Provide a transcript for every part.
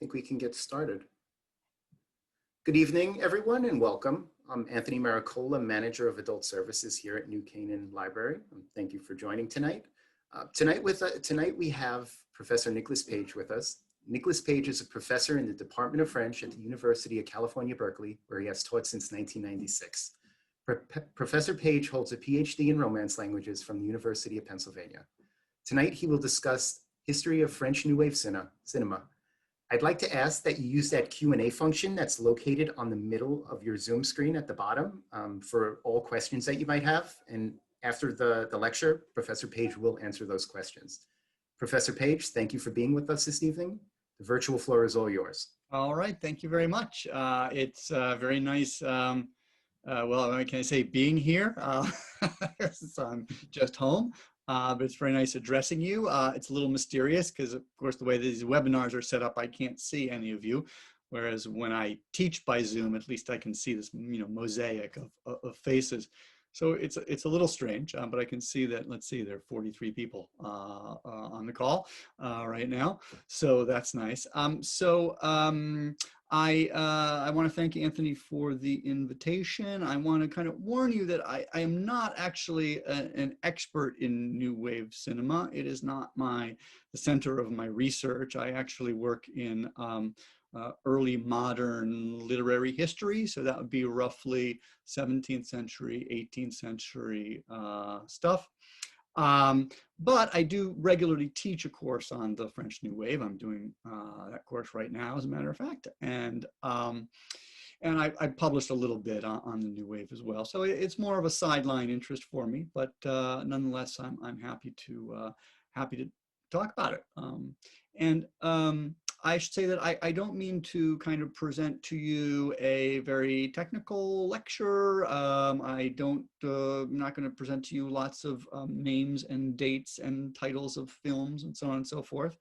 think we can get started. Good evening, everyone, and welcome. I'm Anthony Maricola, Manager of Adult Services here at New Canaan Library. Thank you for joining tonight. Tonight we have Professor Nicholas Paige with us. Nicholas Paige is a professor in the Department of French at the University of California Berkeley, where he has taught since 1996. Professor Paige holds a PhD in Romance Languages from the University of Pennsylvania. Tonight he will discuss history of French New Wave cinema. I'd like to ask that you use that Q&A function that's located on the middle of your Zoom screen at the bottom for all questions that you might have. And after the lecture, Professor Paige will answer those questions. Professor Paige, thank you for being with us this evening. The virtual floor is all yours. All right, thank you very much. It's very nice, well, can I say being here? So I'm just home. But it's very nice addressing you. It's a little mysterious because, of course, the way these webinars are set up, I can't see any of you. Whereas when I teach by Zoom, at least I can see this, mosaic of faces. So it's a little strange, but I can see that. Let's see, there are 43 people on the call right now, so that's nice. I want to thank Anthony for the invitation. I want to kind of warn you that I am not actually an expert in New Wave cinema. It is not the center of my research. I actually work in early modern literary history. So that would be roughly 17th century, 18th century stuff. But I do regularly teach a course on the French New Wave. I'm doing that course right now, as a matter of fact. And I published a little bit on the New Wave as well. So it's more of a sideline interest for me, but nonetheless, I'm happy to talk about it. I should say that I don't mean to kind of present to you a very technical lecture. I'm not going to present to you lots of names and dates and titles of films and so on and so forth.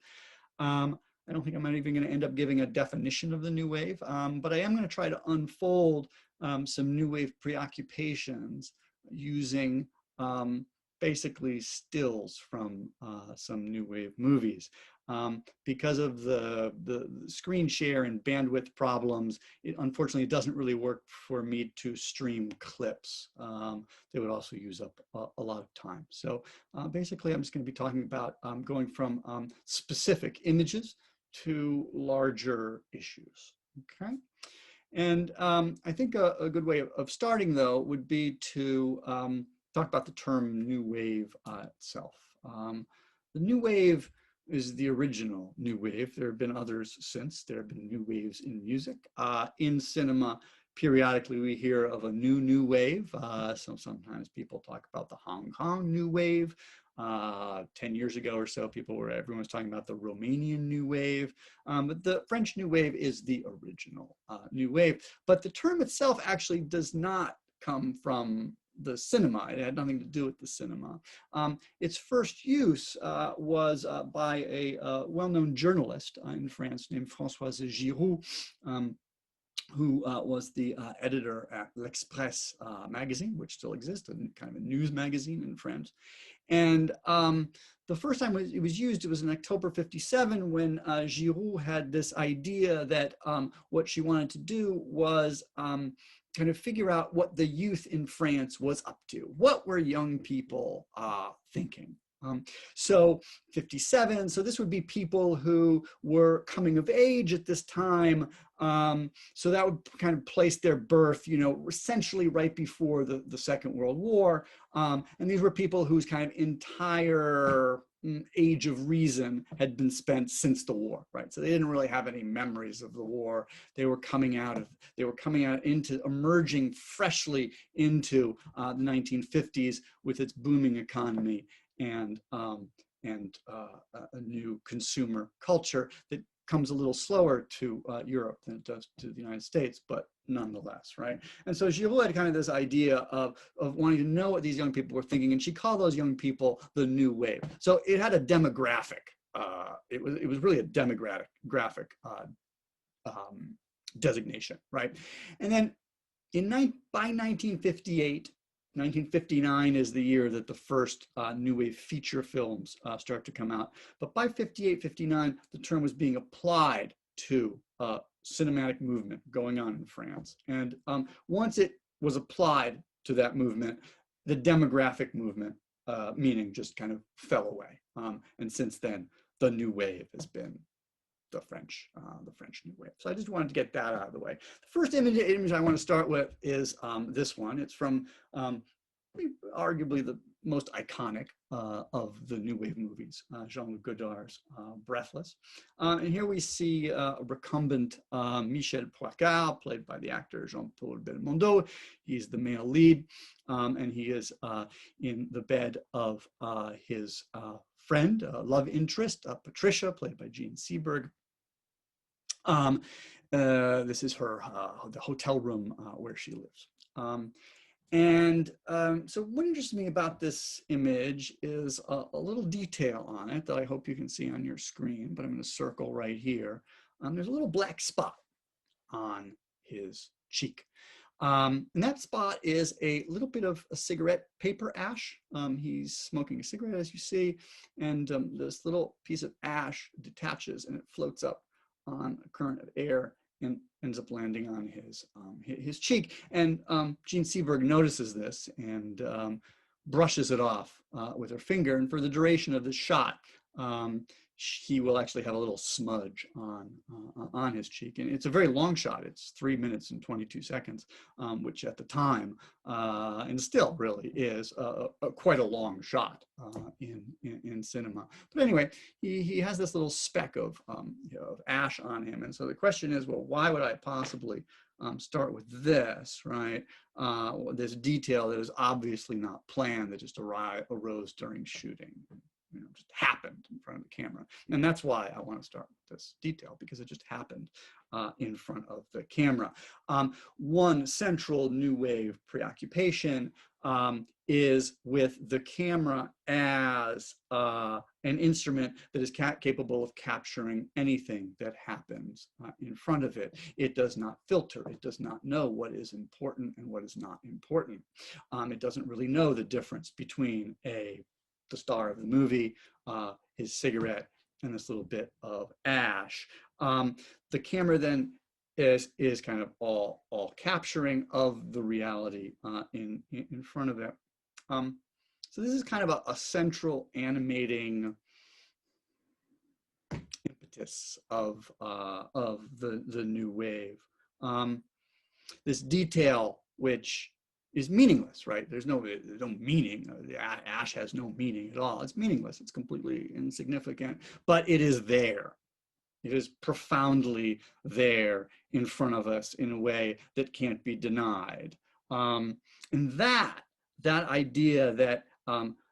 I don't think I'm even going to end up giving a definition of the New Wave, but I am going to try to unfold some New Wave preoccupations using basically stills from some New Wave movies. Because of the screen share and bandwidth problems, unfortunately, it doesn't really work for me to stream clips. They would also use up a lot of time. So basically, I'm just going to be talking about going from specific images to larger issues. Okay. And I think a good way of starting, though, would be to talk about the term New Wave itself. The New Wave is the original New Wave. There have been others since. There have been New Waves in music. In cinema, periodically we hear of a New Wave. So sometimes people talk about the Hong Kong New Wave. 10 years ago or so, everyone was talking about the Romanian New Wave. But the French New Wave is the original New Wave. But the term itself actually does not come from the cinema. It had nothing to do with the cinema. Its first use was by a well-known journalist in France named Françoise Giroux, who was the editor at L'Express magazine, which still exists, kind of a news magazine in France. And the first time it was used, it was in October '57 when Giroux had this idea that what she wanted to do was kind of figure out what the youth in France was up to. What were young people thinking? So 57, so this would be people who were coming of age at this time. So that would kind of place their birth, essentially right before the Second World War. And these were people whose kind of entire age of reason had been spent since the war, right? So they didn't really have any memories of the war. They were emerging freshly into the 1950s with its booming economy and a new consumer culture that comes a little slower to Europe than it does to the United States, but nonetheless, right? And so Giroux had kind of this idea of wanting to know what these young people were thinking, and she called those young people the New Wave. So it had a demographic. It was really a demographic designation, right? And then by 1958, 1959 is the year that the first New Wave feature films start to come out. But by 58, 59, the term was being applied to cinematic movement going on in France. And once it was applied to that movement, the demographic movement meaning just kind of fell away. And since then, the new wave has been the French New Wave. So I just wanted to get that out of the way. The first image I want to start with is this one. It's from arguably the most iconic of the New Wave movies, Jean-Luc Godard's Breathless. And here we see a recumbent Michel Poicart, played by the actor Jean-Paul Belmondo. He's the male lead, and he is in the bed of his friend, love interest, Patricia, played by Jean Seberg. This is her, the hotel room where she lives. So what interests me about this image is a little detail on it that I hope you can see on your screen, but I'm going to circle right here. There's a little black spot on his cheek. And that spot is a little bit of a cigarette paper ash. He's smoking a cigarette, as you see, and this little piece of ash detaches and it floats up on a current of air and ends up landing on his cheek. And Jean Seberg notices this and brushes it off with her finger. And for the duration of the shot, he will actually have a little smudge on his cheek. And it's a very long shot. It's 3 minutes and 22 seconds, which at the time, and still really is quite a long shot in cinema. But anyway, he has this little speck of ash on him. And so the question is, well, why would I possibly start with this, right? This detail that is obviously not planned, that just arose during shooting. Just happened in front of the camera. And that's why I want to start with this detail, because it just happened in front of the camera. One central New Wave preoccupation is with the camera as an instrument that is capable of capturing anything that happens in front of it. It does not filter. It does not know what is important and what is not important. It doesn't really know the difference between the star of the movie, his cigarette, and this little bit of ash. The camera then is kind of all capturing of the reality in front of it. So this is kind of a central animating impetus of the New Wave. This detail, which is meaningless, right? There's no meaning. The ash has no meaning at all. It's meaningless. It's completely insignificant, but it is there. It is profoundly there in front of us in a way that can't be denied. And that idea that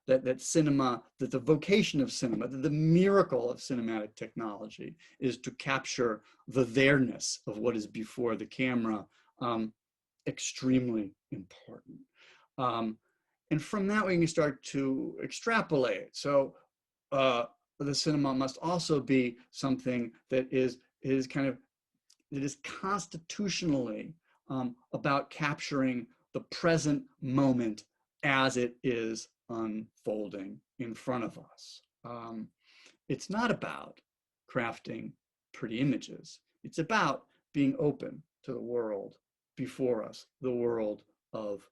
that cinema, that the vocation of cinema, that the miracle of cinematic technology is to capture the there-ness of what is before the camera, extremely important. And from that, we can start to extrapolate. So the cinema must also be something that is constitutionally about capturing the present moment as it is unfolding in front of us. It's not about crafting pretty images. It's about being open to the world before us, the world of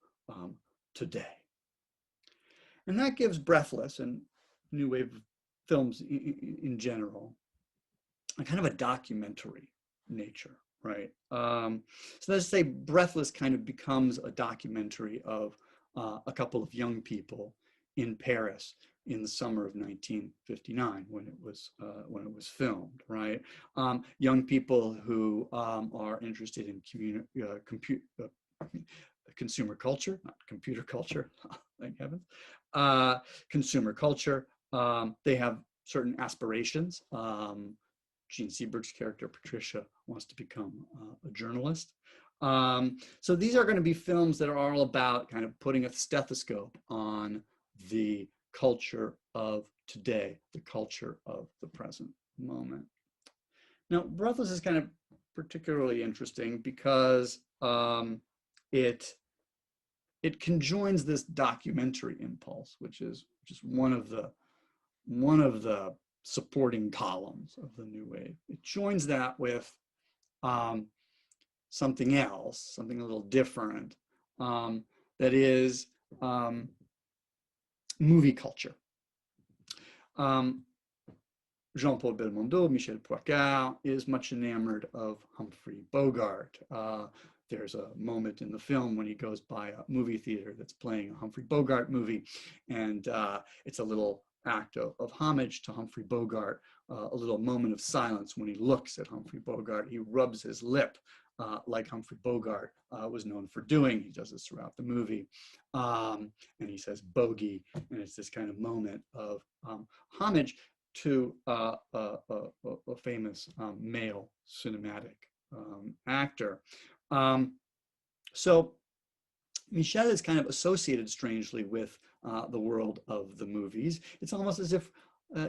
today. And that gives Breathless and New Wave films in general a kind of a documentary nature, right? So let's say Breathless kind of becomes a documentary of a couple of young people in Paris in the summer of 1959 when it was filmed, right? Young people who are interested in consumer culture, not computer culture, thank heavens. Consumer culture. They have certain aspirations. Jean Seberg's character, Patricia, wants to become a journalist. So these are going to be films that are all about kind of putting a stethoscope on the culture of today, the culture of the present moment. Now, Breathless is kind of particularly interesting because it conjoins this documentary impulse, which is one of the supporting columns of the new wave. It joins that with something else, something a little different, that is movie culture. Jean-Paul Belmondo, Michel Poicart is much enamored of Humphrey Bogart. There's a moment in the film when he goes by a movie theater that's playing a Humphrey Bogart movie, and it's a little act of homage to Humphrey Bogart, a little moment of silence when he looks at Humphrey Bogart. He rubs his lip like Humphrey Bogart was known for doing. He does this throughout the movie. And he says bogey, and it's this kind of moment of homage to a famous male cinematic actor. So Michel is kind of associated strangely with the world of the movies. It's almost as if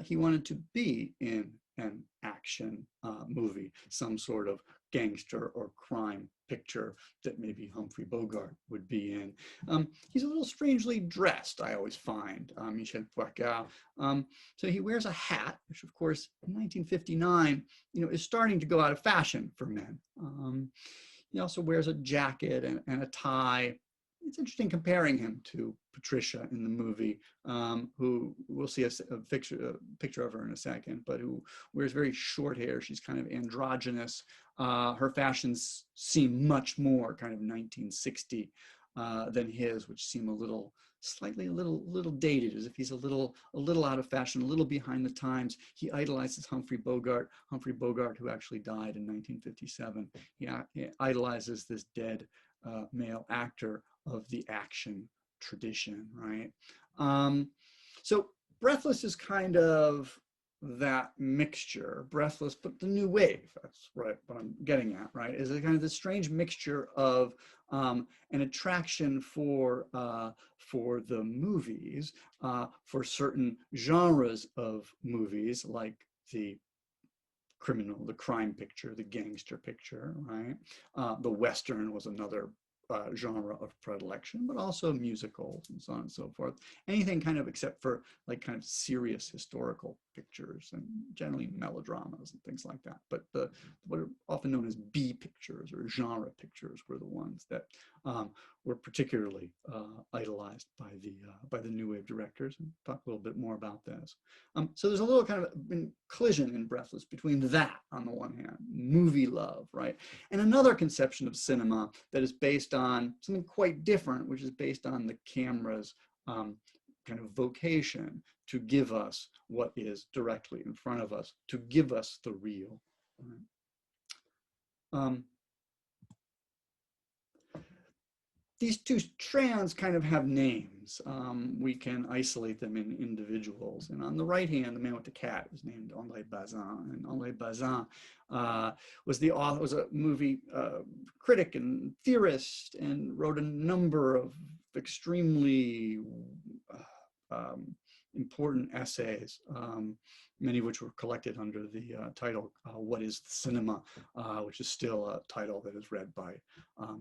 he wanted to be in an action movie, some sort of gangster or crime picture that maybe Humphrey Bogart would be in. He's a little strangely dressed, I always find, Michel Poicart. So he wears a hat, which of course in 1959, is starting to go out of fashion for men. He also wears a jacket and a tie. It's interesting comparing him to Patricia in the movie, who we'll see a picture of her in a second, but who wears very short hair. She's kind of androgynous. Her fashions seem much more kind of 1960 than his, which seem a little dated, as if he's a little out of fashion, a little behind the times. He idolizes Humphrey Bogart, who actually died in 1957. He idolizes this dead male actor of the action tradition, right? So Breathless is kind of that mixture. Breathless, but the new wave, that's right what I'm getting at, right? Is a kind of this strange mixture of an attraction for the movies, for certain genres of movies, like the criminal, the crime picture, the gangster picture, right? The Western was another genre of predilection, but also musicals and so on and so forth. Anything kind of except for like kind of serious historical pictures and generally melodramas and things like that. But what are often known as B pictures or genre pictures were the ones that were particularly idolized by the new wave directors. And talk a little bit more about this. So there's a little kind of collision in Breathless between that on the one hand, movie love, right, and another conception of cinema that is based on something quite different, which is based on the camera's kind of vocation to give us what is directly in front of us, to give us the real. Right? These two strands kind of have names. We can isolate them in individuals. And on the right hand, the man with the cat is named André Bazin. And André Bazin was the author, was a movie critic and theorist, and wrote a number of extremely important essays, many of which were collected under the title, What is the Cinema, which is still a title that is read by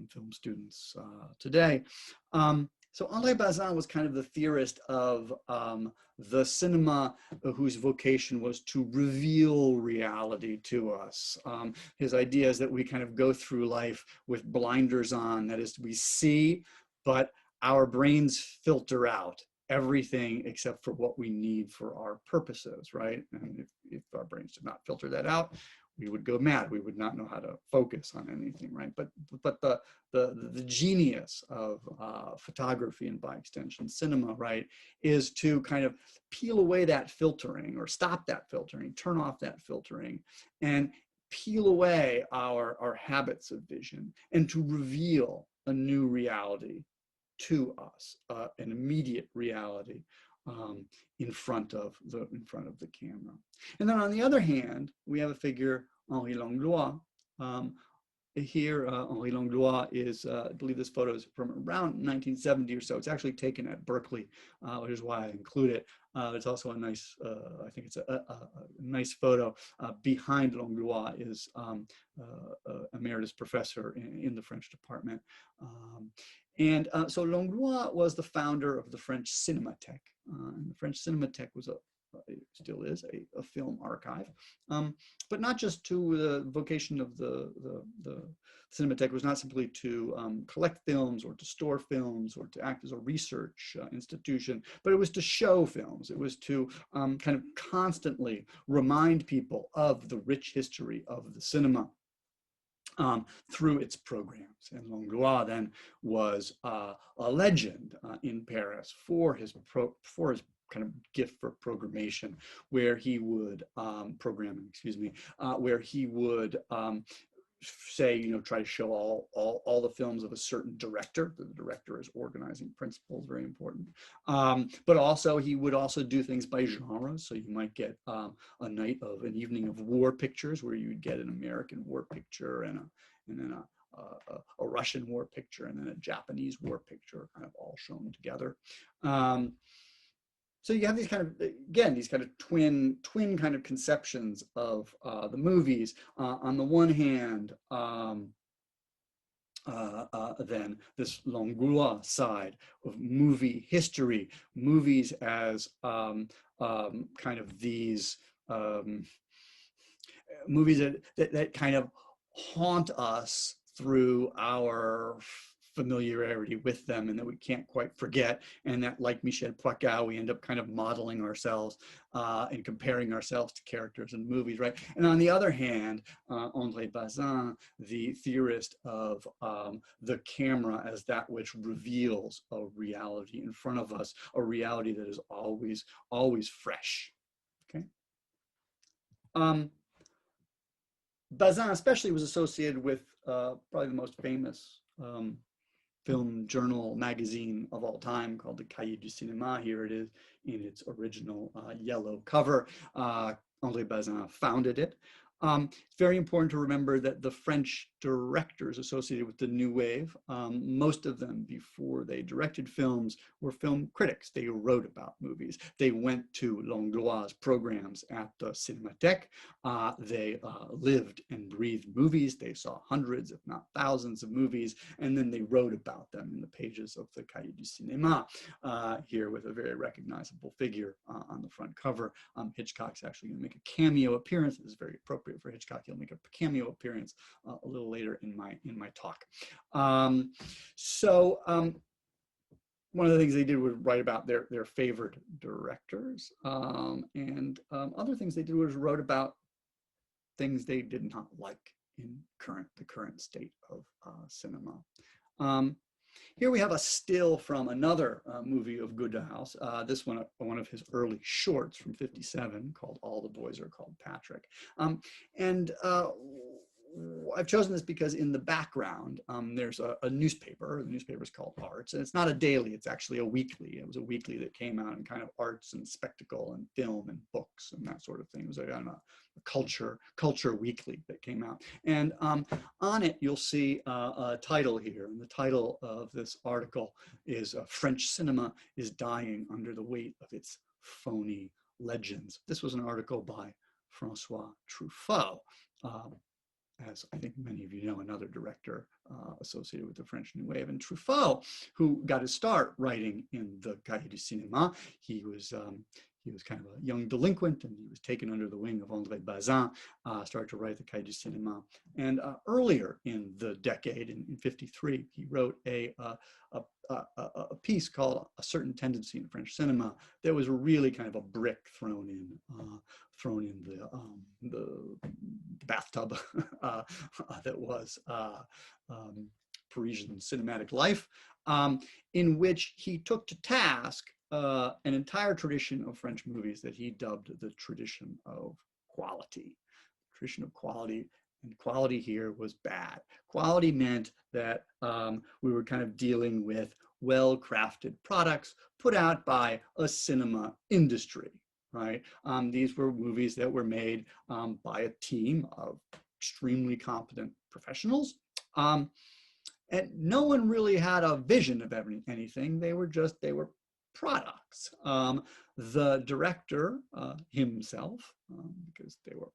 film students today. So André Bazin was kind of the theorist of the cinema whose vocation was to reveal reality to us. His idea is that we kind of go through life with blinders on, that is, we see, but our brains filter out everything except for what we need for our purposes, right? And if our brains did not filter that out, we would go mad. We would not know how to focus on anything, right? But the genius of photography, and by extension cinema, right, is to kind of peel away that filtering, or stop that filtering, turn off that filtering, and peel away our habits of vision, and to reveal a new reality to us, an immediate reality in front of the camera. And then on the other hand, we have a figure, Henri Langlois. Here, Henri Langlois is, I believe this photo is from around 1970 or so. It's actually taken at Berkeley, which is why I include it. It's also a nice, I think it's a nice photo. Behind Langlois is emeritus professor in the French department. So Langlois was the founder of the French Cinematheque. And the French Cinematheque was a it still is a film archive, but not just to the vocation of the Cinematheque was not simply to collect films or to store films or to act as a research institution, but it was to show films. It was to kind of constantly remind people of the rich history of the cinema through its programs. And Langlois then was a legend in Paris for his kind of gift for programmation, where he would where he would say, try to show all the films of a certain director. The director is organizing principle is very important. But also he would also do things by genre. So you might get an evening of war pictures, where you would get an American war picture and then a Russian war picture and then a Japanese war picture, kind of all shown together. So you have these kind of twin kind of conceptions of the movies. On the one hand, then this Langlois side of movie history, movies as kind of these movies that kind of haunt us through our familiarity with them, and that we can't quite forget, and that, like Michel Poicat, we end up kind of modeling ourselves and comparing ourselves to characters in movies, right? And on the other hand, André Bazin, the theorist of the camera as that which reveals a reality in front of us, a reality that is always fresh, okay? Bazin especially was associated with probably the most famous film journal magazine of all time, called the Kaidu Cinema. Here it is in its original yellow cover. André Bazin founded it. It's very important to remember that the French directors associated with the New Wave, most of them, before they directed films, were film critics. They wrote about movies. They went to Langlois' programs at the Cinematheque. They lived and breathed movies. They saw hundreds, if not thousands, of movies, and then they wrote about them in the pages of the Kaidu Cinema, here with a very recognizable figure on the front cover. Hitchcock's actually going to make a cameo appearance. This is very appropriate for Hitchcock. He'll make a cameo appearance a little later in my talk. One of the things they did was write about their favorite directors, and other things they did was wrote about things they did not like in the current state of cinema. Here we have a still from another movie of Goodhouse. This one of his early shorts from '57, called All the Boys Are Called Patrick. I've chosen this because in the background, there's a newspaper. The newspaper is called Arts, and it's not a daily, it's actually a weekly. It was a weekly that came out in kind of arts and spectacle and film and books and that sort of thing. It was a culture weekly that came out. And on it, you'll see a title here. And the title of this article is French Cinema is Dying Under the Weight of Its Phony Legends. This was an article by Francois Truffaut. As I think many of you know, another director associated with the French New Wave. And Truffaut, who got his start writing in the Kaidu Cinema, he was kind of a young delinquent, and he was taken under the wing of André Bazin, started to write the Kaidu Cinema. And earlier in the decade, in '53, he wrote a piece called A Certain Tendency in French Cinema that was really kind of a brick thrown in the bathtub that was Parisian cinematic life, in which he took to task an entire tradition of French movies that he dubbed the tradition of quality. Tradition of quality, and quality here was bad. Quality meant that we were kind of dealing with well-crafted products put out by a cinema industry, right? These were movies that were made by a team of extremely competent professionals. And no one really had a vision of anything. They were products. The director himself, because they were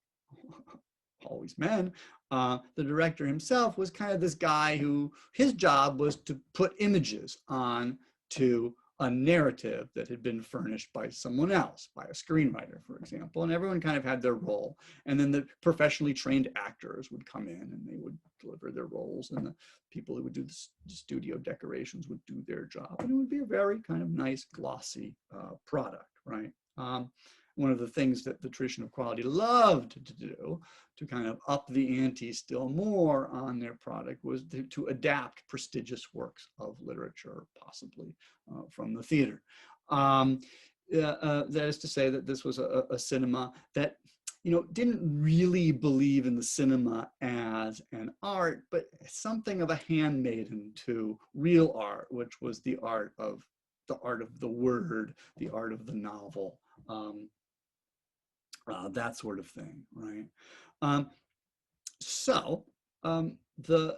always men, the director himself was kind of this guy who his job was to put images on to a narrative that had been furnished by someone else, by a screenwriter, for example, and everyone kind of had their role. And then the professionally trained actors would come in and they would deliver their roles, and the people who would do the studio decorations would do their job. And it would be a very kind of nice, glossy product, right? One of the things that the tradition of quality loved to do to kind of up the ante still more on their product was to adapt prestigious works of literature, possibly from the theater. That is to say that this was a cinema that, you know, didn't really believe in the cinema as an art, but something of a handmaiden to real art, which was the art of the word, the art of the novel. That sort of thing, right? The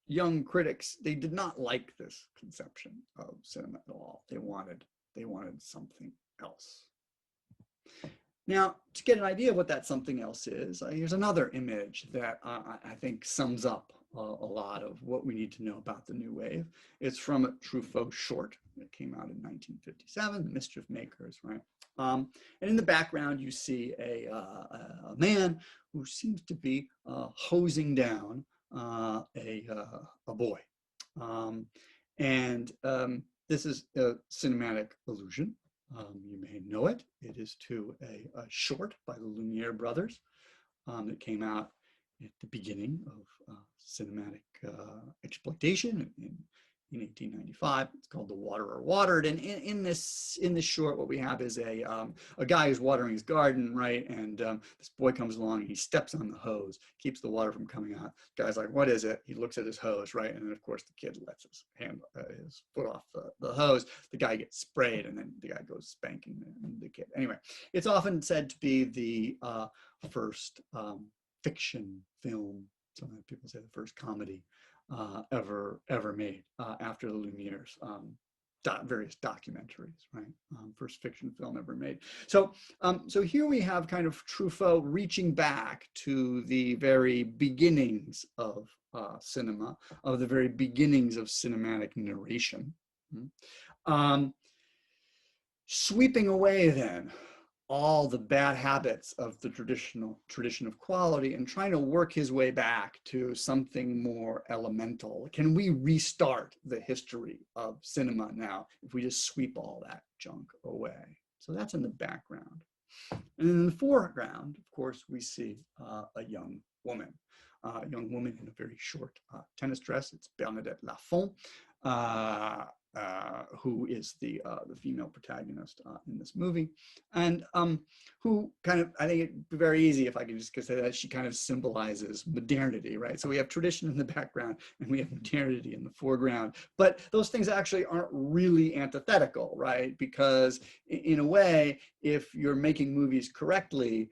young critics, they did not like this conception of cinema at all. They wanted something else. Now, to get an idea of what that something else is, here's another image that I think sums up a lot of what we need to know about the New Wave. It's from a Truffaut short that came out in 1957, The Mischief Makers, right? And in the background, you see a man who seems to be hosing down a boy. This is a cinematic illusion. You may know it. It is to a short by the Lumiere brothers that came out at the beginning of cinematic exploitation in 1895. It's called The Waterer Watered. And in this short, what we have is a guy who's watering his garden, right? And this boy comes along and he steps on the hose, keeps the water from coming out. The guy's like, what is it? He looks at his hose, right? And then of course the kid lets his foot off the hose. The guy gets sprayed, and then the guy goes spanking the kid. Anyway, it's often said to be the first fiction film. Sometimes people say the first comedy ever made after the Lumieres, various documentaries, right? First fiction film ever made. So here we have kind of Truffaut reaching back to the very beginnings of cinema, of the very beginnings of cinematic narration. Sweeping away then all the bad habits of the tradition of quality and trying to work his way back to something more elemental. Can we restart the history of cinema now if we just sweep all that junk away? So that's in the background. And in the foreground, of course, we see a young woman in a very short tennis dress. It's Bernadette Lafont, who is the female protagonist in this movie, and who kind of, I think it'd be very easy if I could just say that she kind of symbolizes modernity, right? So we have tradition in the background and we have modernity in the foreground, but those things actually aren't really antithetical, right? Because in a way, if you're making movies correctly,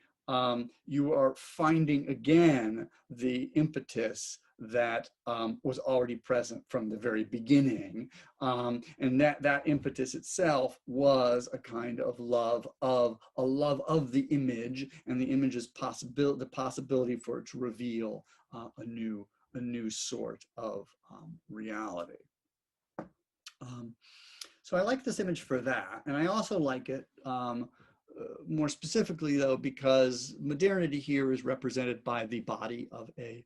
you are finding again the impetus that was already present from the very beginning, and that impetus itself was a kind of love of the image, and the image's the possibility for it to reveal a new sort of reality. So I like this image for that, and I also like it more specifically, though, because modernity here is represented by the body of a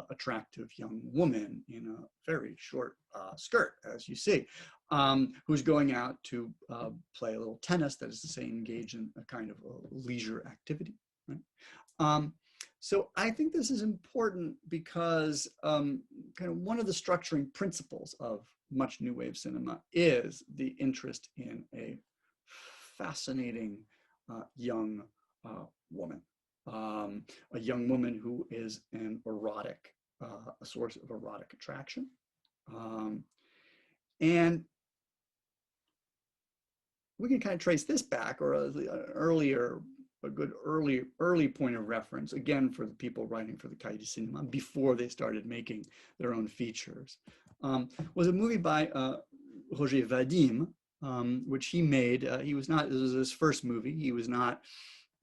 attractive young woman in a very short skirt, as you see, who's going out to play a little tennis, that is to say, engage in a kind of a leisure activity, right? So I think this is important because kind of one of the structuring principles of much New Wave cinema is the interest in a fascinating young woman. A young woman who is an erotic, a source of erotic attraction. And we can kind of trace this back, or a good early point of reference, again, for the people writing for the Kaidu Cinema before they started making their own features, was a movie by Roger Vadim, which he made. This was his first movie. He was not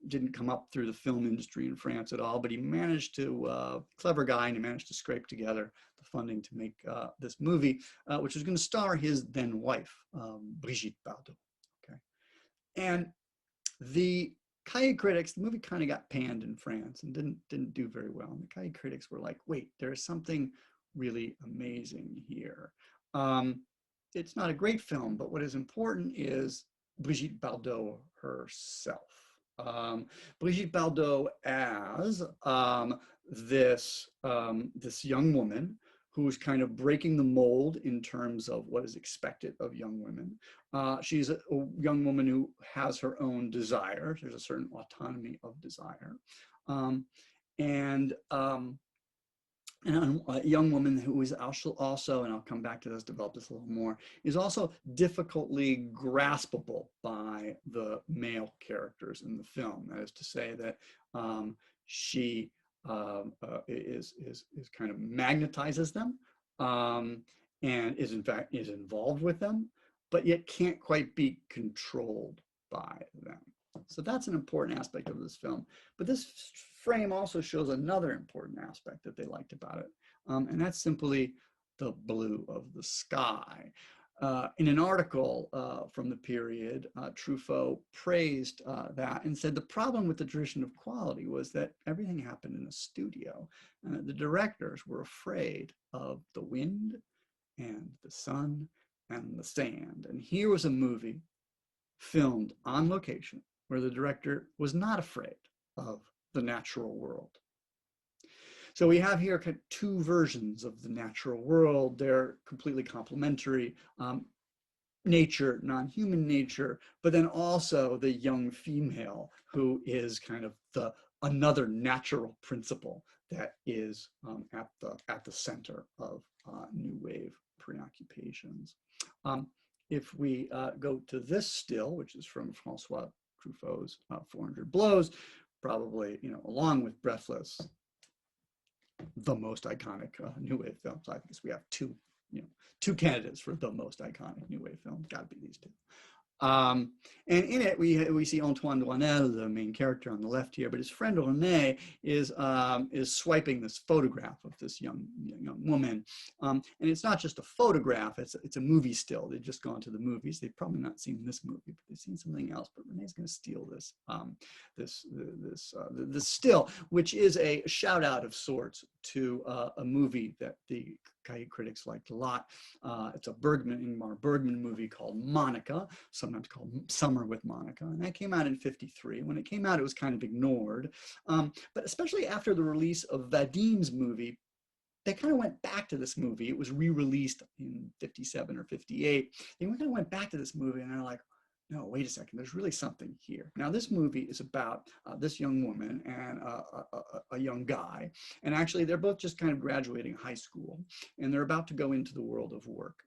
didn't come up through the film industry in France at all, but he managed to, clever guy, and he managed to scrape together the funding to make this movie, which was going to star his then wife, Brigitte Bardot. Okay, and the Cahiers critics, the movie kind of got panned in France and didn't do very well. And the Cahiers critics were like, wait, there's something really amazing here. It's not a great film, but what is important is Brigitte Bardot herself. Brigitte Bardot as this young woman who's kind of breaking the mold in terms of what is expected of young women. She's a young woman who has her own desires. There's a certain autonomy of desire. And a young woman who is also, and I'll come back to this, develop this a little more, is also difficultly graspable by the male characters in the film. That is to say that she is kind of magnetizes them and is in fact involved with them, but yet can't quite be controlled by them. So that's an important aspect of this film. But this frame also shows another important aspect that they liked about it, and that's simply the blue of the sky. In an article from the period, Truffaut praised that and said the problem with the tradition of quality was that everything happened in a studio, and the directors were afraid of the wind and the sun and the sand. And here was a movie filmed on location where the director was not afraid of the natural world. So we have here kind of two versions of the natural world. They're completely complementary. Nature, non-human nature, but then also the young female who is kind of another natural principle that is at the center of New Wave preoccupations. If we go to this still, which is from Francois Truffaut's 400 Blows, probably, along with Breathless, the most iconic New Wave film. So I guess we have two candidates for the most iconic New Wave film. Got to be these two. And in it, we see Antoine Doinel, the main character on the left here, but his friend René is swiping this photograph of this young woman. And it's not just a photograph, it's a movie still. They've just gone to the movies. They've probably not seen this movie, but they've seen something else. But René's going to steal this still, which is a shout out of sorts to a movie that the Cahiers critics liked a lot. It's a Ingmar Bergman movie called Monica, sometimes called Summer with Monica, and that came out in '53. When it came out, it was kind of ignored, but especially after the release of Vadim's movie, they kind of went back to this movie. It was re-released in '57 or '58. They kind of went back to this movie, and they're like, no, wait a second, there's really something here. Now, this movie is about this young woman and a young guy. And actually, they're both just kind of graduating high school, and they're about to go into the world of work.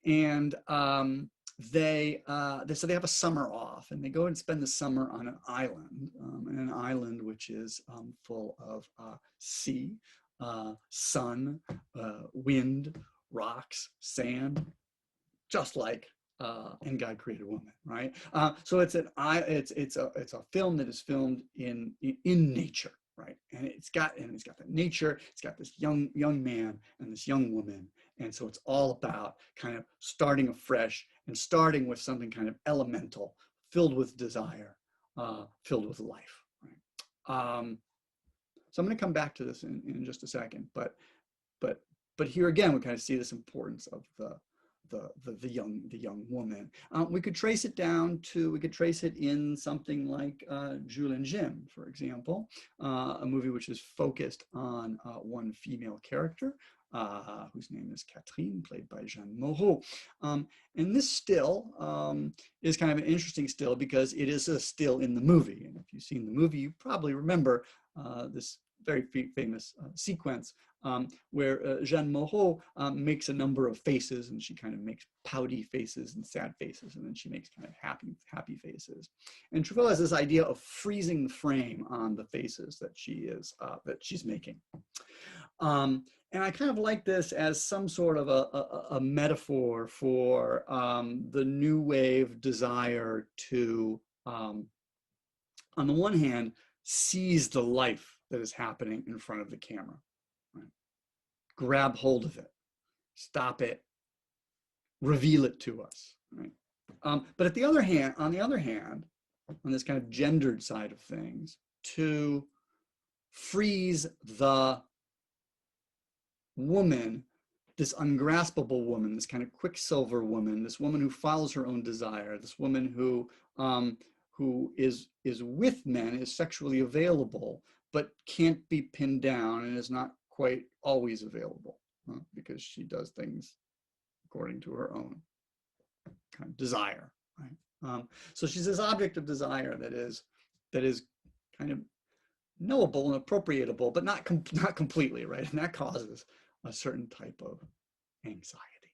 And so they have a summer off, and they go and spend the summer on an island, which is full of sea, sun, wind, rocks, sand, just like and God Created Woman, right? So it's a film that is filmed in nature, right? And it's got the nature. It's got this young man and this young woman, and so it's all about kind of starting afresh and starting with something kind of elemental, filled with desire, filled with life, right? So I'm going to come back to this in just a second, but here again we kind of see this importance of the young woman. We could trace it in something like Jules and Jim, for example, a movie which is focused on one female character, whose name is Catherine, played by Jeanne Moreau. And this still is kind of an interesting still because it is a still in the movie. And if you've seen the movie, you probably remember this very famous sequence where Jeanne Moreau makes a number of faces, and she kind of makes pouty faces and sad faces, and then she makes kind of happy faces. And Truffaut has this idea of freezing the frame on the faces that she's making. And I kind of like this as some sort of a metaphor for the new wave desire to on the one hand, sees the life that is happening in front of the camera, right? Grab hold of it, stop it, reveal it to us, right? But on the other hand, on this kind of gendered side of things, to freeze the woman, this ungraspable woman, this kind of quicksilver woman, this woman who follows her own desire, this woman who is with men, is sexually available, but can't be pinned down and is not quite always available, because she does things according to her own kind of desire, right? So she's this object of desire that is kind of knowable and appropriatable, but not completely, right? And that causes a certain type of anxiety.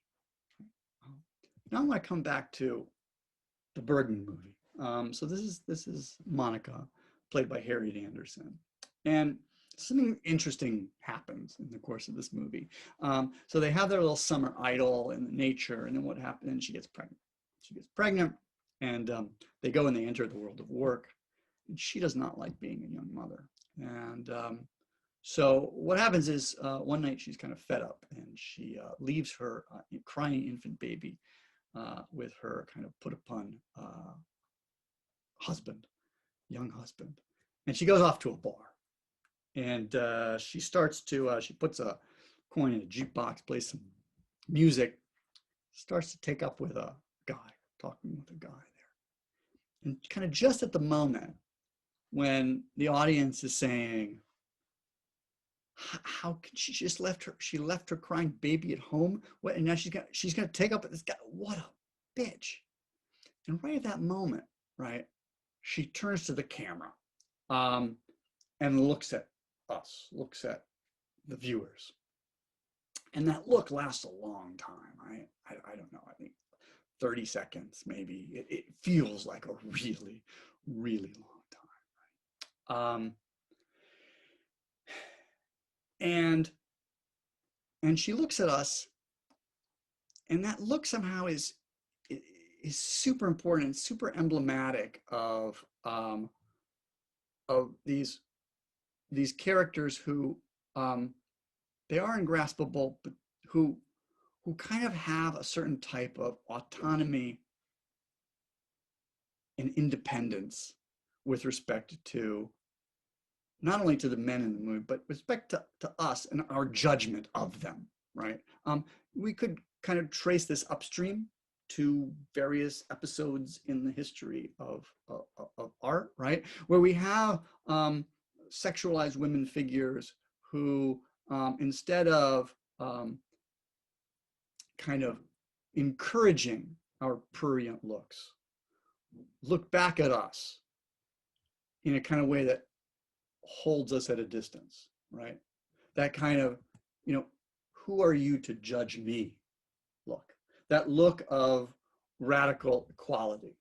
Now I want to come back to the Bergman movie. So this is Monica, played by Harriet Anderson, and something interesting happens in the course of this movie. So they have their little summer idyll in nature, and then what happens? And she gets pregnant. She gets pregnant, and they go and they enter the world of work. And she does not like being a young mother. And so what happens is one night she's kind of fed up, and she leaves her crying infant baby with her kind of put upon husband, young husband, and she goes off to a bar. And she starts to, she puts a coin in a jukebox, plays some music, starts to take up with a guy, talking with a guy there. And kind of just at the moment when the audience is saying, how can she she left her crying baby at home? What, and now she's gonna take up with this guy. What a bitch. And right at that moment, right, she turns to the camera and looks at us, looks at the viewers. And that look lasts a long time, right? I don't know, I think 30 seconds, maybe. It feels like a really, really long time, right? And she looks at us, and that look somehow is super important and super emblematic of these characters who they are ungraspable, but who kind of have a certain type of autonomy and independence with respect to not only to the men in the movie, but respect to us and our judgment of them, right? We could kind of trace this upstream to various episodes in the history of art, right? Where we have sexualized women figures who, instead of kind of encouraging our prurient looks, look back at us in a kind of way that holds us at a distance, right? That kind of, who are you to judge me look? That look of radical equality.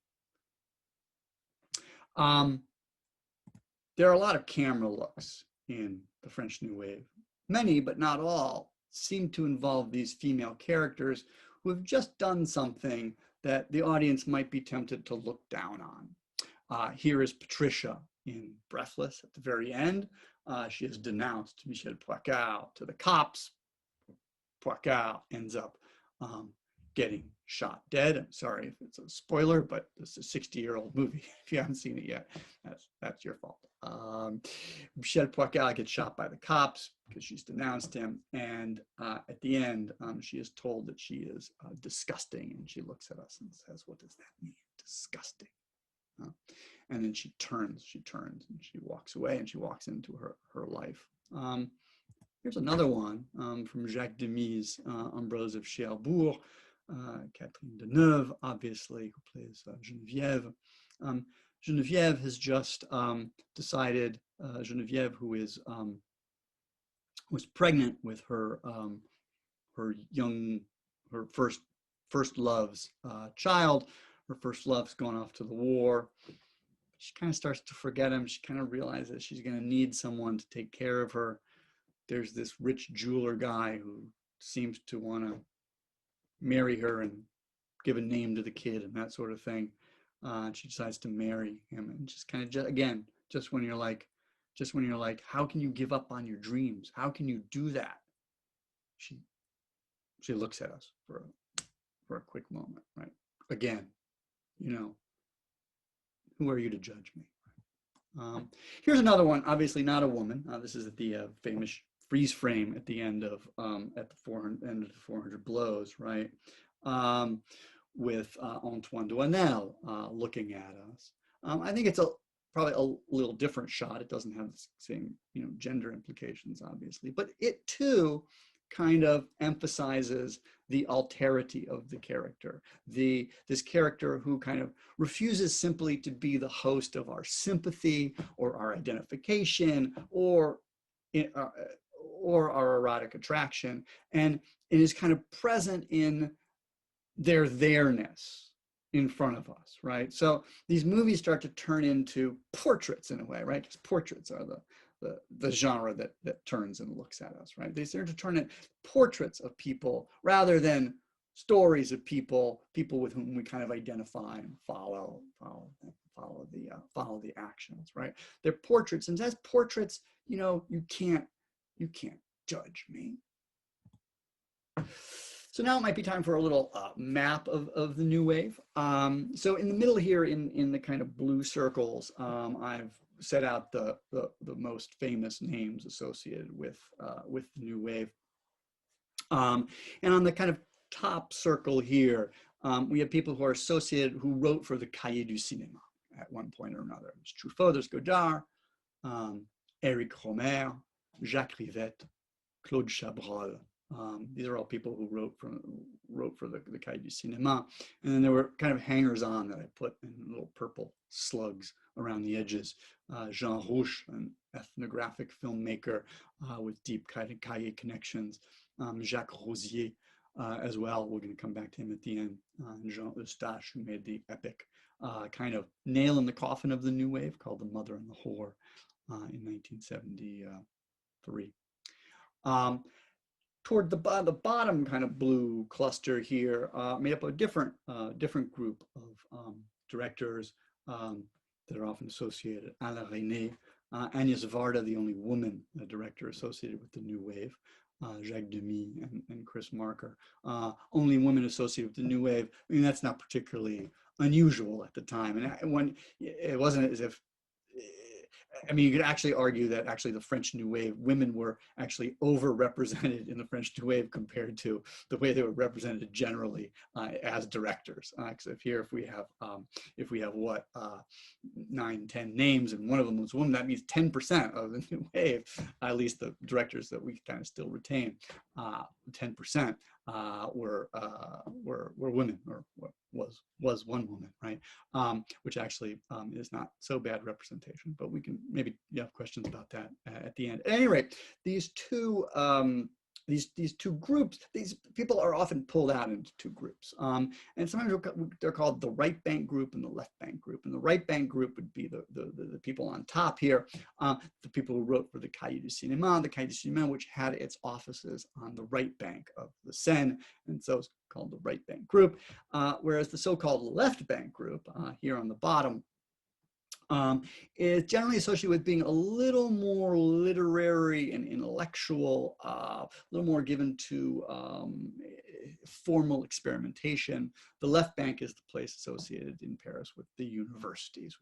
There are a lot of camera looks in the French New Wave. Many, but not all, seem to involve these female characters who have just done something that the audience might be tempted to look down on. Here is Patricia in Breathless at the very end. She has denounced Michel Poicart to the cops. Poicart ends up getting shot dead. I'm sorry if it's a spoiler, but it's a 60-year-old movie. If you haven't seen it yet, that's your fault. Michel Poicart gets shot by the cops because she's denounced him. And at the end, she is told that she is disgusting. And she looks at us and says, "What does that mean? Disgusting." And then she turns and she walks away, and she walks into her life. Here's another one from Jacques Demy's Ambrose of Cherbourg. Catherine Deneuve, obviously, who plays Geneviève. Geneviève has just decided, Geneviève, who is was pregnant with her first love's child. Her first love's gone off to the war. She kind of starts to forget him. She kind of realizes she's going to need someone to take care of her. There's this rich jeweler guy who seems to want to marry her and give a name to the kid and that sort of thing. And she decides to marry him, and just kind of, again, just when you're like, how can you give up on your dreams? How can you do that? She looks at us for a quick moment, right? Again, you know, who are you to judge me? Here's another one, obviously not a woman. This is at the famous freeze frame at the end of at the 400 end of the 400 blows, right? With Antoine Doinel looking at us. I think it's probably a little different shot. It doesn't have the same, you know, gender implications, obviously, but it too kind of emphasizes the alterity of the character, this character who kind of refuses simply to be the host of our sympathy or our identification or our erotic attraction, and it is kind of present in their there-ness in front of us, right? So these movies start to turn into portraits in a way, right? Because portraits are the genre that turns and looks at us, right? They start to turn into portraits of people rather than stories of people with whom we kind of identify and follow the actions, right? They're portraits, and as portraits, you know, you can't judge me. So now it might be time for a little map of the new wave. So in the middle here, in the kind of blue circles, I've set out the most famous names associated with the new wave. And on the kind of top circle here, we have people who are associated, who wrote for the Kaidu Cinema at one point or another. There's Truffaut, there's Godard, Éric Rohmer, Jacques Rivette, Claude Chabrol. These are all people who wrote for the Kaidu Cinema. And then there were kind of hangers-on that I put in little purple slugs around the edges. Jean Rouch, an ethnographic filmmaker with deep Cahiers connections. Jacques Rosier as well. We're going to come back to him at the end. Jean Eustache, who made the epic kind of nail in the coffin of the new wave called The Mother and the Whore in 1973. Toward the bottom kind of blue cluster here, made up of a different group of directors that are often associated. Alain Resnais, Agnès Varda, the only woman director associated with the new wave. Jacques Demy and Chris Marker, only women associated with the new wave. I mean, that's not particularly unusual at the time, and when it wasn't as if, I mean, you could actually argue that actually the French New Wave, women were actually overrepresented in the French New Wave compared to the way they were represented generally as directors. Because if we have what 9, 10 names and one of them was a woman, that means 10% of the New Wave, at least the directors that we kind of still retain, 10% were women, or was one woman, right? Which actually is not so bad representation, but we can maybe have questions about that at the end. At any rate, these two groups, these people are often pulled out into two groups, and sometimes they're called the right bank group and the left bank group. And the right bank group would be the people on top here, the people who wrote for the Kaidu Cinema, which had its offices on the right bank of the Seine, and so it's called the right bank group. Whereas the so-called left bank group here on the bottom is generally associated with being a little more literary and intellectual, a little more given to formal experimentation. The left bank is the place associated in Paris with the universities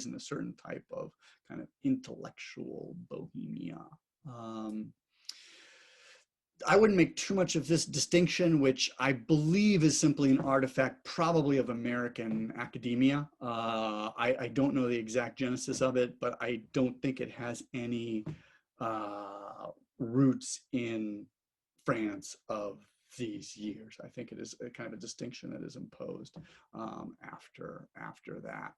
and a certain type of kind of intellectual bohemia. I wouldn't make too much of this distinction, which I believe is simply an artifact probably of American academia. I don't know the exact genesis of it, but I don't think it has any roots in France of these years. I think it is a kind of a distinction that is imposed after that.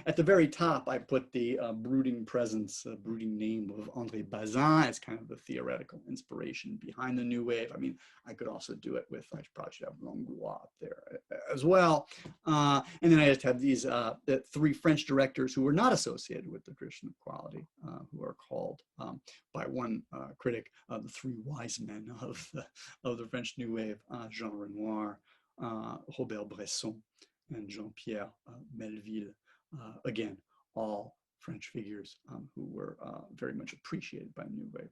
At the very top, I put the brooding presence, brooding name of André Bazin as kind of the theoretical inspiration behind the new wave. I mean, I could also do it with, I probably should have Langlois up there as well. And then I just have these the 3 French directors who were not associated with the tradition of quality, who are called by one critic the 3 wise men of the French New Wave: Jean Renoir, Robert Bresson, and Jean-Pierre Melville. Again, all French figures who were very much appreciated by New Wave.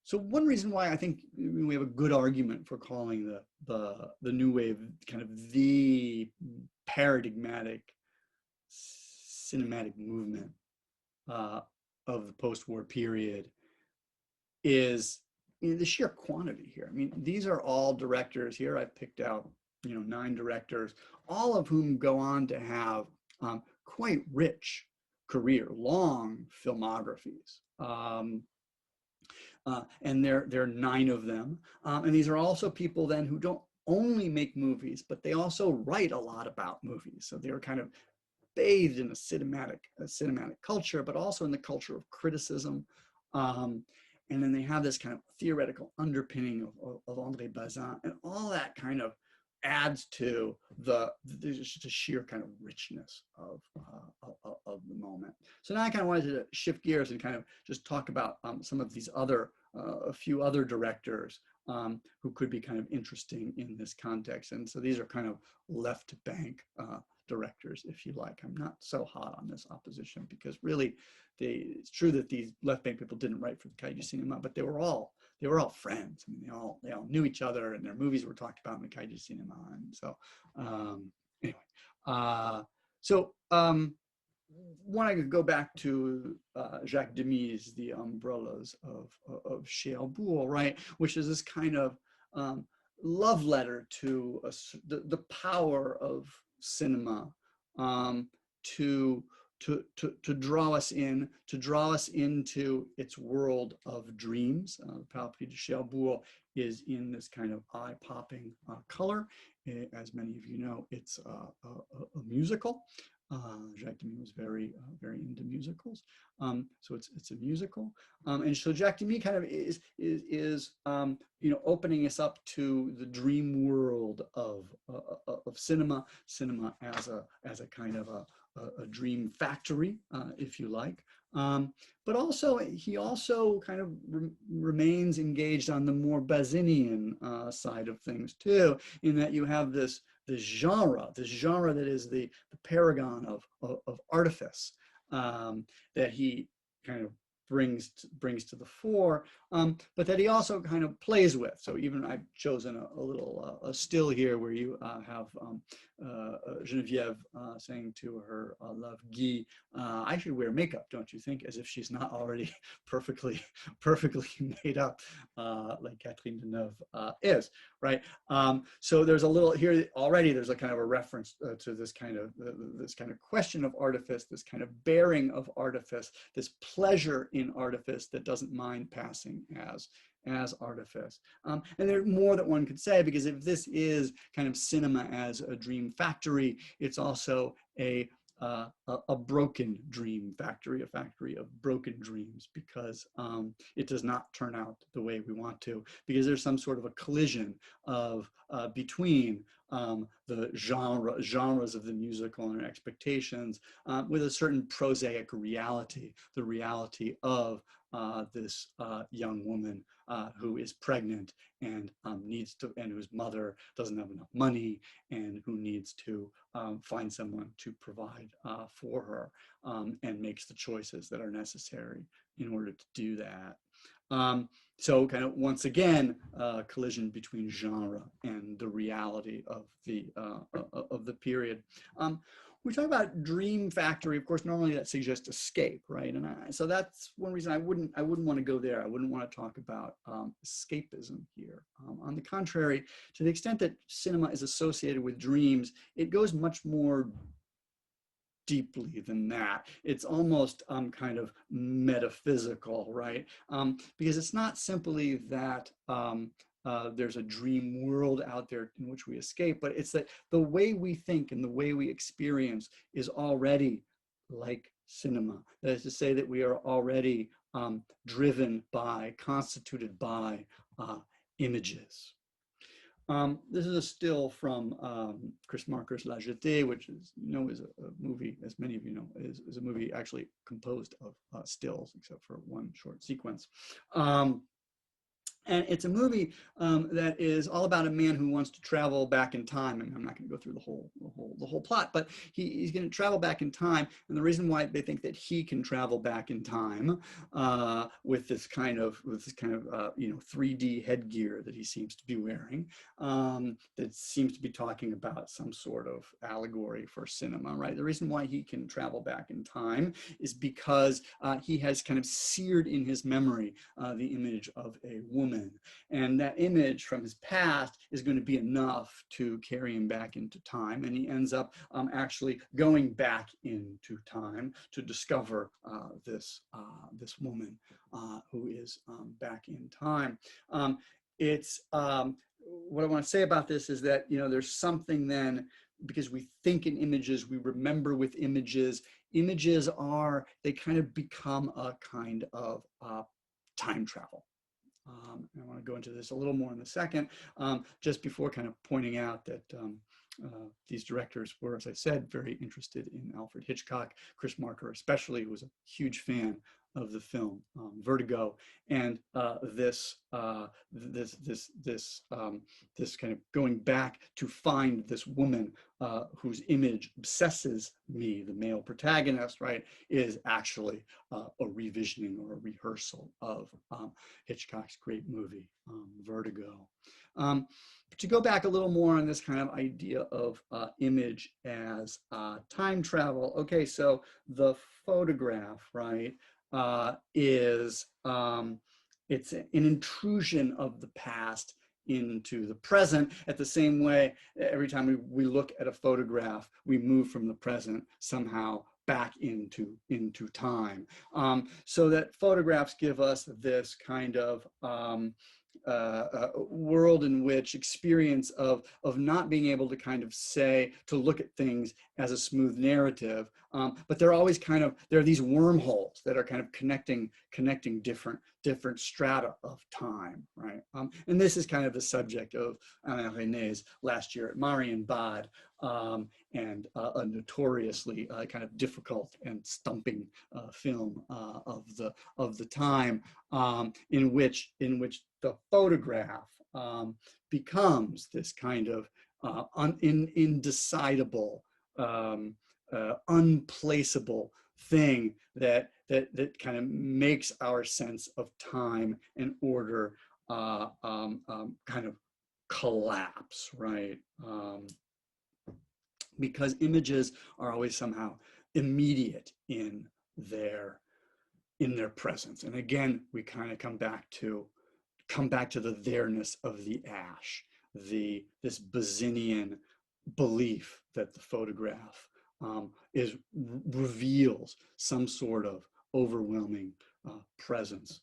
So one reason why I think we have a good argument for calling the New Wave kind of the paradigmatic cinematic movement of the post-war period is the sheer quantity here. I mean, these are all directors here. I've picked out 9 directors, all of whom go on to have quite rich career, long filmographies. And there are 9 of them. And these are also people then who don't only make movies, but they also write a lot about movies. So they're kind of bathed in a cinematic culture, but also in the culture of criticism. And then they have this kind of theoretical underpinning of André Bazin, and all that kind of adds to there's just a sheer kind of richness of the moment. So now I kind of wanted to shift gears and kind of just talk about some of these other, a few other directors who could be kind of interesting in this context. And so these are kind of left bank directors, if you like. I'm not so hot on this opposition because really it's true that these left bank people didn't write for the Kaidu Cinema, but they were all friends. I mean, they all knew each other, and their movies were talked about in the Kaidu Cinema. And so anyway, when I could go back to Jacques Demy's The Umbrellas of Cherbourg, right, which is this kind of love letter to the power of cinema to draw us into its world of dreams. The Parapluie de Cherbourg is in this kind of eye-popping color. As many of you know, it's a musical. Jacques Demy was very into musicals, so it's a musical, and so Jacques Demy kind of is opening us up to the dream world of cinema as a kind of a dream factory, if you like. But also, he also kind of remains engaged on the more Bazinian side of things too, in that you have this genre that is the paragon of artifice that he kind of brings to the fore, but that he also kind of plays with. So even I've chosen a little still here where you have Geneviève saying to her love Guy, I should wear makeup, don't you think? As if she's not already perfectly made up like Catherine Deneuve is, right? So there's a little here already. There's a kind of a reference to this kind of question of artifice, this kind of bearing of artifice, this pleasure in artifice that doesn't mind passing as artifice. And there's more that one could say, because if this is kind of cinema as a dream factory, it's also a broken dream factory, a factory of broken dreams, because it does not turn out the way we want to, because there's some sort of a collision of between the genres of the musical and our expectations with a certain prosaic reality, the reality of this young woman who is pregnant and and whose mother doesn't have enough money, and who needs to find someone to provide for her, and makes the choices that are necessary in order to do that. So kind of once again, collision between genre and the reality of the period. We talk about dream factory. Of course, normally that suggests escape, right? And so that's one reason I wouldn't want to go there. I wouldn't want to talk about escapism here. On the contrary, to the extent that cinema is associated with dreams, it goes much more deeply than that. It's almost kind of metaphysical, right? Because it's not simply that there's a dream world out there in which we escape, but it's that the way we think and the way we experience is already like cinema. That is to say that we are already driven by, constituted by images. This is a still from Chris Marker's La Jetée, which is a movie, as many of you know, is a movie actually composed of stills, except for one short sequence. And it's a movie that is all about a man who wants to travel back in time. And I'm not going to go through the whole plot, but he's going to travel back in time. And the reason why they think that he can travel back in time with this kind of 3D headgear that he seems to be wearing, that seems to be talking about some sort of allegory for cinema, right? The reason why he can travel back in time is because he has kind of seared in his memory the image of a woman. And that image from his past is going to be enough to carry him back into time. And he ends up actually going back into time to discover this woman who is back in time. What I want to say about this is that, there's something then, because we think in images, we remember with images. Images they kind of become a kind of time travel. I want to go into this a little more in a second, just before kind of pointing out that these directors were, as I said, very interested in Alfred Hitchcock. Chris Marker especially was a huge fan of the film Vertigo, and this kind of going back to find this woman whose image obsesses me, the male protagonist, right, is actually a revisioning or a rehearsal of Hitchcock's great movie, Vertigo. But to go back a little more on this kind of idea of image as time travel, okay, so the photograph, right, it's an intrusion of the past into the present. At the same way, every time we look at a photograph, we move from the present somehow back into time. So that photographs give us this kind of world in which experience of not being able to kind of to look at things as a smooth narrative, but they're always there are these wormholes that are kind of connecting different strata of time, right? And this is kind of the subject of Alain Resnais's Last Year at Marienbad, and a notoriously kind of difficult and stumping film of the time, in which the photograph becomes this kind of indecidable, unplaceable thing that kind of makes our sense of time and order kind of collapse, right? Because images are always somehow immediate in their presence. And again, we kind of come back to the there-ness of the ash, this Bazinian belief that the photograph reveals some sort of overwhelming presence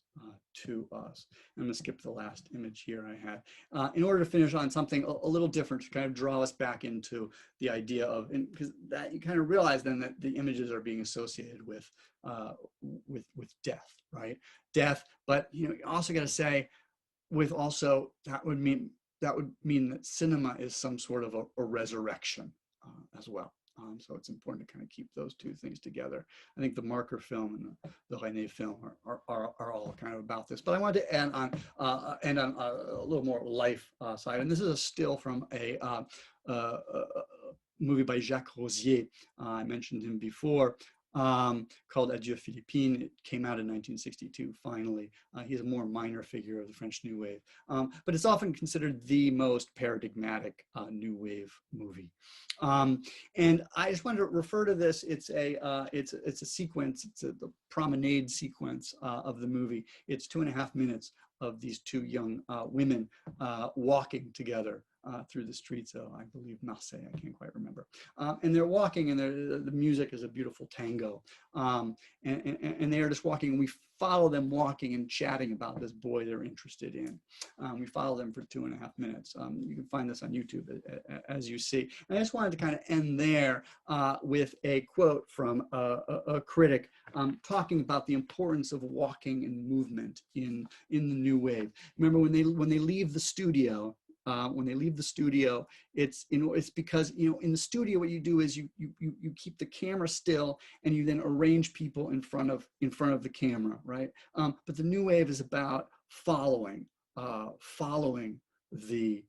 to us. I'm going to skip the last image here I had, in order to finish on something a little different, to kind of draw us back into the idea of, because that you kind of realize then that the images are being associated with death, right? Death, but you also got to say, that would mean that cinema is some sort of a resurrection as well. So it's important to kind of keep those two things together. I think the Marker film and the Resnais film are all kind of about this. But I wanted to end on a little more life side. And this is a still from a movie by Jacques Rosier. I mentioned him before. Called Adieu Philippines. It came out in 1962, finally. He's a more minor figure of the French New Wave, but it's often considered the most paradigmatic New Wave movie. And I just wanted to refer to this. It's a sequence. It's the Promenade Sequence of the movie. It's 2.5 minutes of these two young women walking together through the streets of, I believe, Marseille. I can't quite remember. And they're walking, and the music is a beautiful tango. And they are just walking, and we follow them walking and chatting about this boy they're interested in. We follow them for 2.5 minutes. You can find this on YouTube, as you see. And I just wanted to kind of end there with a quote from a critic talking about the importance of walking and movement in the New Wave. Remember, when they leave the studio, it's because in the studio what you do is you keep the camera still, and you then arrange people in front of the camera, right? But the New Wave is about following, following the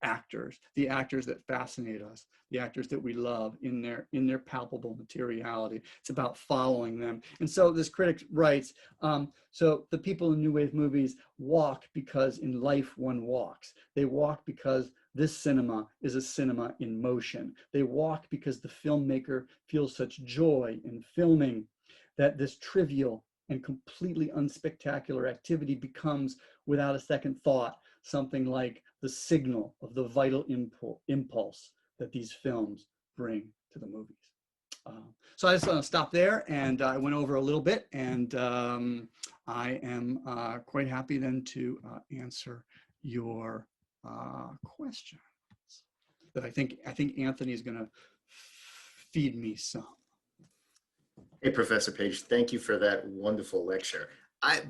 actors that fascinate us, the actors that we love in their palpable materiality. It's about following them. And so this critic writes, so the people in New Wave movies walk because in life one walks. They walk because this cinema is a cinema in motion. They walk because the filmmaker feels such joy in filming that this trivial and completely unspectacular activity becomes, without a second thought, something like the signal of the vital impulse that these films bring to the movies. So I just want to stop there, and I went over a little bit, and I am quite happy then to answer your questions. That I think Anthony is going to feed me some. Hey, Professor Paige, thank you for that wonderful lecture.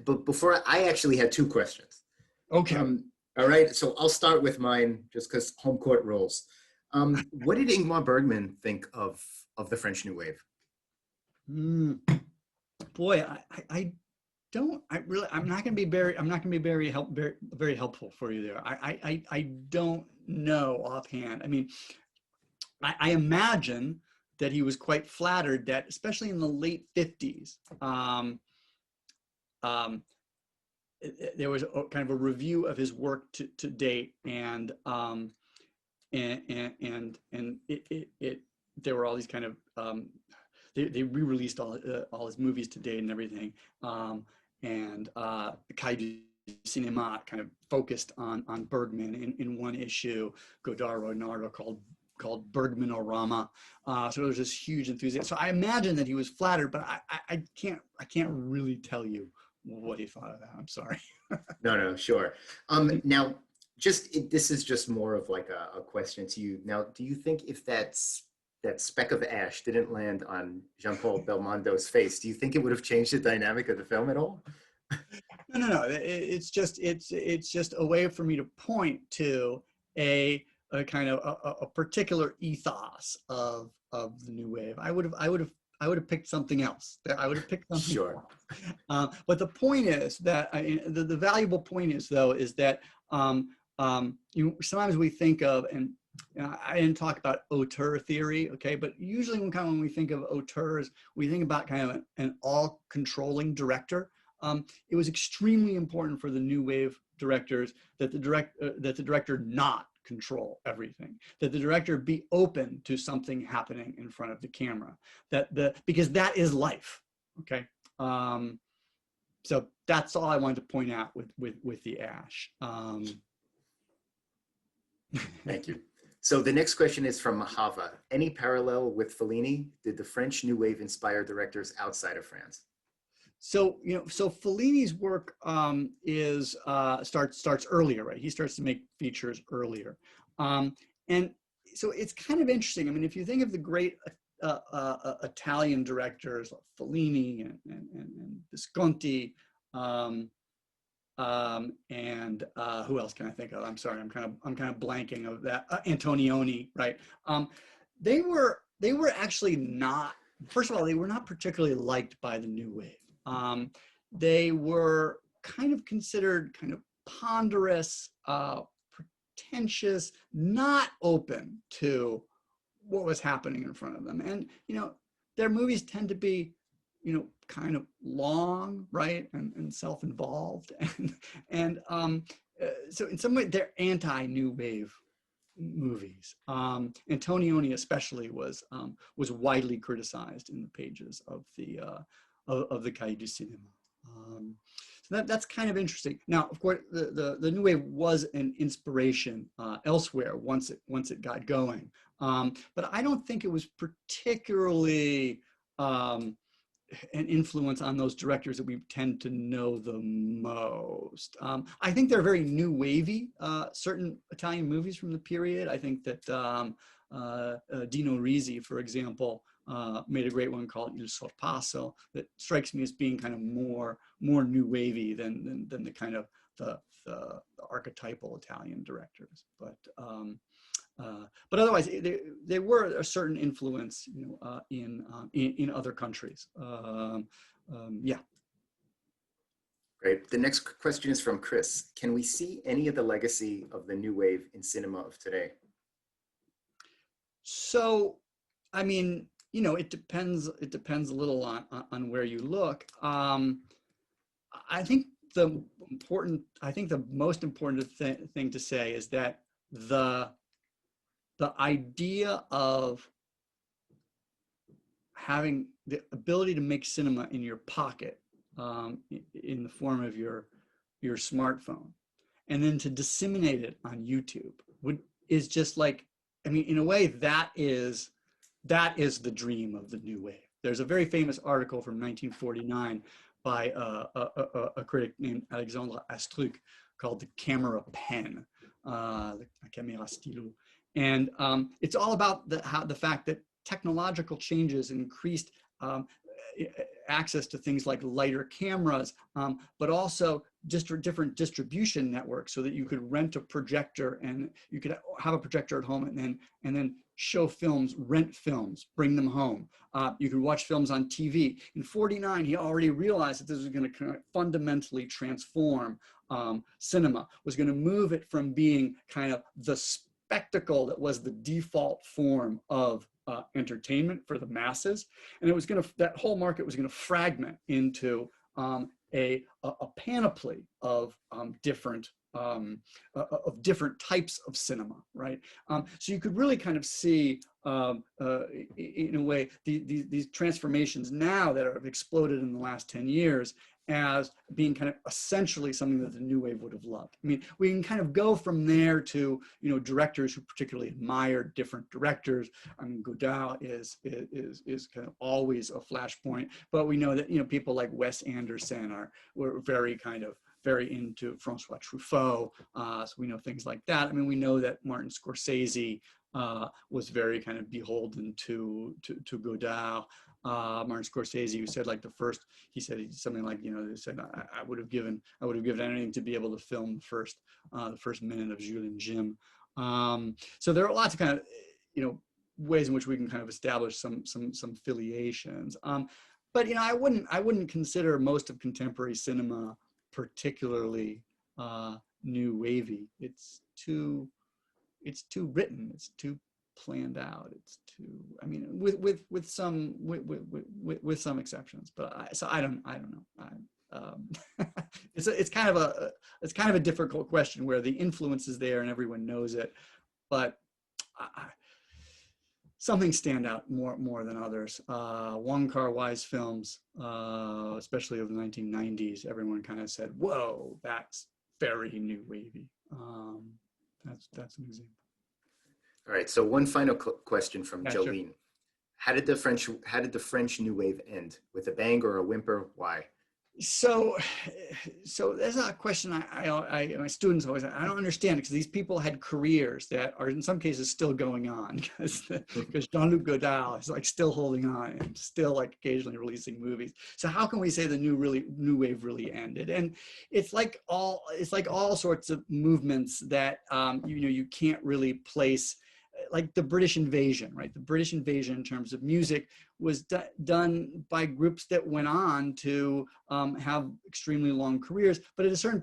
But before, I actually had two questions. Okay. All right, so I'll start with mine just because home court rules. What did Ingmar Bergman think of the French New Wave? Boy, I'm not going to be very helpful for you there. I don't know offhand. I mean, I imagine that he was quite flattered that, especially in the late 50s, there was kind of a review of his work to date, and there were all these kind of they re-released all his movies to date and everything, and the Kaidu Cinema kind of focused on Bergman in one issue. Godard Leonardo called Bergmanorama. So there was this huge enthusiasm. So I imagine that he was flattered, but I can't really tell you what he thought of that. I'm sorry. No, sure. Now, this is just more of like a question to you. Now, do you think if that speck of ash didn't land on Jean-Paul Belmondo's face, do you think it would have changed the dynamic of the film at all? No. It's just a way for me to point to a kind of a particular ethos of the New Wave. I would have picked something else. I would have picked something Sure. else. But the point is that the valuable point is, though, is that sometimes we think of, and I didn't talk about auteur theory, okay, but usually when we think of auteurs, we think about kind of an all-controlling director. It was extremely important for the New Wave directors that the director not control everything, that the director be open to something happening in front of the camera, because that is life, okay? So that's all I wanted to point out with the ash. Thank you. So the next question is from Mahava. Any parallel with Fellini? Did the French New Wave inspire directors outside of France? So Fellini's work starts earlier, right? He starts to make features earlier, and so it's kind of interesting. I mean, if you think of the great Italian directors like Fellini and Visconti, and who else can I think of? I'm sorry, I'm kind of blanking of that. Antonioni, right? They were actually not. First of all, they were not particularly liked by the New Wave. They were kind of considered kind of ponderous, pretentious, not open to what was happening in front of them. And, their movies tend to be, kind of long, right? And self-involved. So in some way, they're anti-New Wave movies. Antonioni especially was widely criticized in the pages of the Kaidu Cinema. So that's kind of interesting. Now, of course, the New Wave was an inspiration elsewhere once it got going, but I don't think it was particularly an influence on those directors that we tend to know the most. I think they're very new wavy, certain Italian movies from the period. I think that Dino Risi, for example, made a great one called Il Sorpasso that strikes me as being kind of more new wavy than the kind of the archetypal Italian directors. But otherwise, they were a certain influence, in other countries. Yeah. Great. The next question is from Chris. Can we see any of the legacy of the new wave in cinema of today? So, I mean, you know, it depends a little on where you look. I think the most important thing to say is that the idea of having the ability to make cinema in your pocket, in the form of your smartphone, and then to disseminate it on YouTube is just like, I mean, in a way, that is the dream of the new wave. There's a very famous article from 1949 by a critic named Alexandre Astruc called "The Camera Pen," la caméra stylo, and it's all about the fact that technological changes increased access to things like lighter cameras, but also different distribution networks, so that you could rent a projector and you could have a projector at home and then show films, rent films, bring them home. You could watch films on TV. In '49, he already realized that this was going to fundamentally transform cinema, was going to move it from being kind of the spectacle that was the default form of entertainment for the masses, and it was going to, that whole market was going to fragment into a panoply of different types of cinema, right? So you could really kind of see, in a way, these transformations now that have exploded in the last 10 years as being kind of essentially something that the new wave would have loved. I mean, we can kind of go from there to, you know, directors who particularly admired different directors. I mean, Godard is kind of always a flashpoint, but we know that, you know, people like Wes Anderson were very into Francois Truffaut. So we know things like that. I mean, we know that Martin Scorsese was very kind of beholden to Godard. Martin Scorsese, who said like he said something like, you know, he said, I would have given anything to be able to film the first minute of Jules and Jim. So there are lots of kind of, you know, ways in which we can kind of establish some affiliations. But, you know, I wouldn't consider most of contemporary cinema particularly new wavy. It's too written. It's too planned out. It's too, I mean, with some exceptions, but I don't know. It's kind of a difficult question where the influence is there and everyone knows it, but some things stand out more than others. Wong Kar-wai's films, especially of the 1990s, everyone kind of said, "Whoa, that's very new wavy." That's an example. All right, so one final question from Yeah, Jolene. Sure. How did the French New Wave end? With a bang or a whimper? Why? So that's a question my students always, I don't understand it, because these people had careers that are in some cases still going on, because Jean-Luc Godard is like still holding on and still like occasionally releasing movies. So how can we say the new wave really ended? And it's like all sorts of movements that you know, you can't really place, like the British invasion, right? The British invasion in terms of music was done by groups that went on to have extremely long careers. But at a certain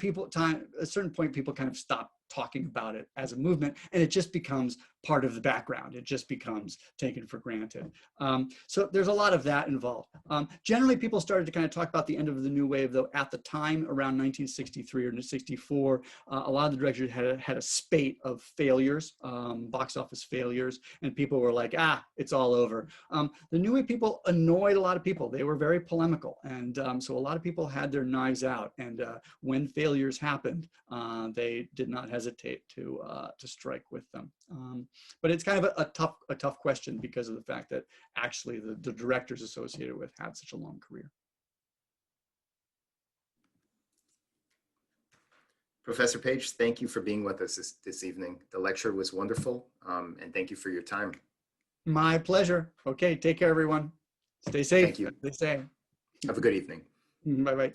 point, people kind of stopped talking about it as a movement, and it just becomes part of the background. It just becomes taken for granted. So there's a lot of that involved. Generally, people started to kind of talk about the end of the new wave, though, at the time around 1963 or 64. A lot of the directors had a spate of failures, box office failures, and people were like, it's all over. The new wave people annoyed a lot of people. They were very polemical, and so a lot of people had their knives out, and when failures happened, they did not hesitate to strike with them. But it's kind of a tough question because of the fact that actually the directors associated with had such a long career. Professor Paige, thank you for being with us this evening. The lecture was wonderful, and thank you for your time. My pleasure. Okay, take care, everyone. Stay safe. Thank you. Stay safe. Have a good evening. Bye-bye.